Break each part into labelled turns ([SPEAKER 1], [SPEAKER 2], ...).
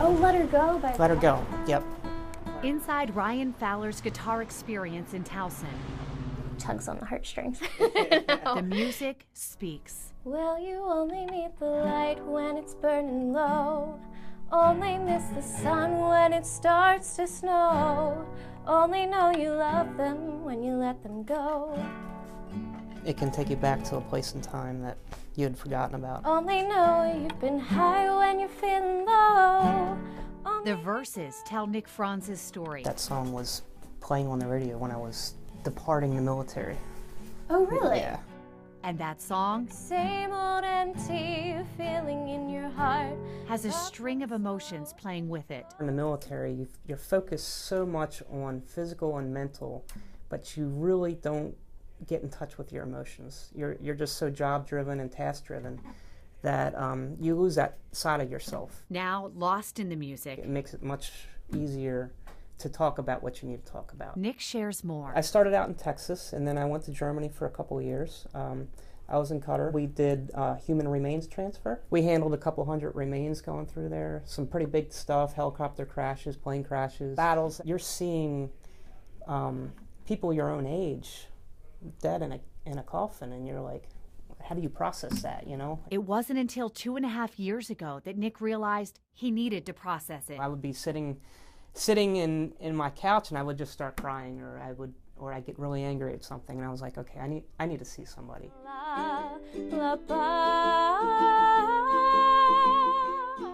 [SPEAKER 1] Oh, Let Her Go by
[SPEAKER 2] Let Her Go, yep.
[SPEAKER 3] Inside Ryan Fowler's guitar experience in Towson,
[SPEAKER 1] Tugs on the heartstrings.
[SPEAKER 3] the music speaks.
[SPEAKER 1] Will you only meet the light when it's burning low? Only miss the sun when it starts to snow. Only know you love them when you let them go.
[SPEAKER 2] It can take you back to a place in time that you had forgotten about.
[SPEAKER 1] Only know you've been high when you're feeling low.
[SPEAKER 3] The verses tell Nick Franz's story.
[SPEAKER 2] That song was playing on the radio when I was departing the military.
[SPEAKER 1] Oh, really?
[SPEAKER 2] Yeah.
[SPEAKER 3] And that song
[SPEAKER 1] Same old empty feeling in your heart
[SPEAKER 3] has a string of emotions playing with it.
[SPEAKER 2] In the military, you're focused so much on physical and mental, but you really don't get in touch with your emotions. You're just so job-driven and task-driven that you lose that side of yourself.
[SPEAKER 3] Now lost in the music,
[SPEAKER 2] It makes it much easier to talk about what you need to talk about.
[SPEAKER 3] Nick shares more.
[SPEAKER 2] I started out in Texas, and then I went to Germany for a couple of years. I was in Qatar. We did human remains transfer. We handled a couple hundred remains going through there. Some pretty big stuff, helicopter crashes, plane crashes, battles. You're seeing people your own age dead in a coffin, and you're like, how do you process that, you know?
[SPEAKER 3] It wasn't until 2.5 years ago that Nick realized he needed to process it.
[SPEAKER 2] I would be sitting in my couch, and I would just start crying, or I'd get really angry at something, and I was like, okay, I need to see somebody.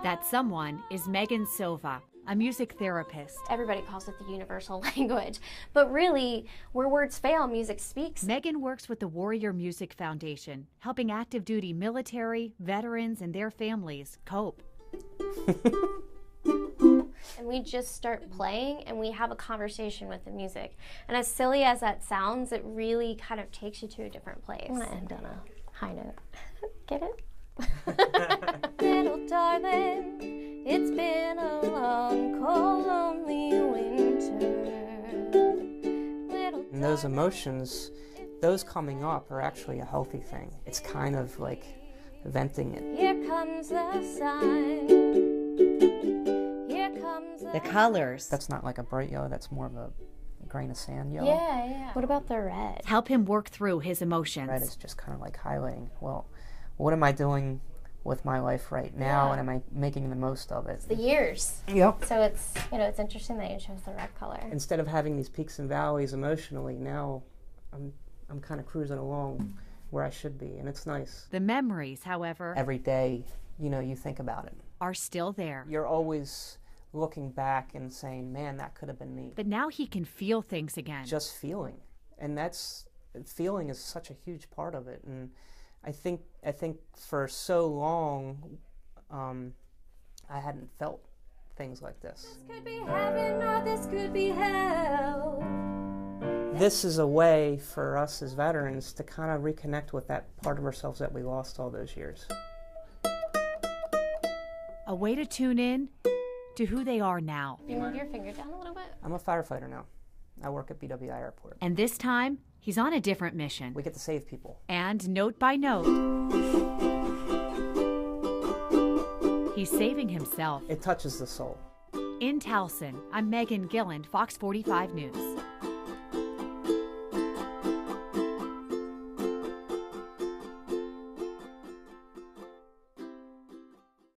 [SPEAKER 3] That someone is Megan Silva, a music therapist.
[SPEAKER 1] Everybody calls it the universal language, but really, where words fail, music speaks.
[SPEAKER 3] Megan works with the Warrior Music Foundation, helping active duty military, veterans, and their families cope.
[SPEAKER 1] And we just start playing and we have a conversation with the music. And as silly as that sounds, it really kind of takes you to a different place. I want to end on a high note. Get it? Little darling, it's been a long, cold, lonely winter.
[SPEAKER 2] And those emotions, those coming up are actually a healthy thing. It's kind of like venting it.
[SPEAKER 1] Here comes the sun.
[SPEAKER 3] The colors
[SPEAKER 2] That's not like a bright yellow, that's more of a grain of sand yellow.
[SPEAKER 1] Yeah, yeah. What about the red?
[SPEAKER 3] help him work through his emotions.
[SPEAKER 2] Red is just kind of like highlighting, well, what am I doing with my life right now, and am I making the most of it?
[SPEAKER 1] The years.
[SPEAKER 2] Yep.
[SPEAKER 1] So it's, it's interesting that you chose the red color.
[SPEAKER 2] Instead of having these peaks and valleys emotionally, now I'm kind of cruising along where I should be, and it's nice.
[SPEAKER 3] The memories, however,
[SPEAKER 2] Every day, you think about it.
[SPEAKER 3] are still there.
[SPEAKER 2] You're always looking back and saying, man, that could have been me.
[SPEAKER 3] But now he can feel things again.
[SPEAKER 2] Just feeling. And feeling is such a huge part of it. And I think for so long, I hadn't felt things like this.
[SPEAKER 1] This could be heaven or this could be hell.
[SPEAKER 2] This is a way for us as veterans to kind of reconnect with that part of ourselves that we lost all those years.
[SPEAKER 3] A way to tune in to who they are now.
[SPEAKER 1] You move your finger down a little bit?
[SPEAKER 2] I'm a firefighter now. I work at BWI Airport.
[SPEAKER 3] And this time, he's on a different mission.
[SPEAKER 2] We get to save people.
[SPEAKER 3] And note by note, he's saving himself.
[SPEAKER 2] It touches the soul.
[SPEAKER 3] In Towson, I'm Megan Gilliland, Fox 45 News.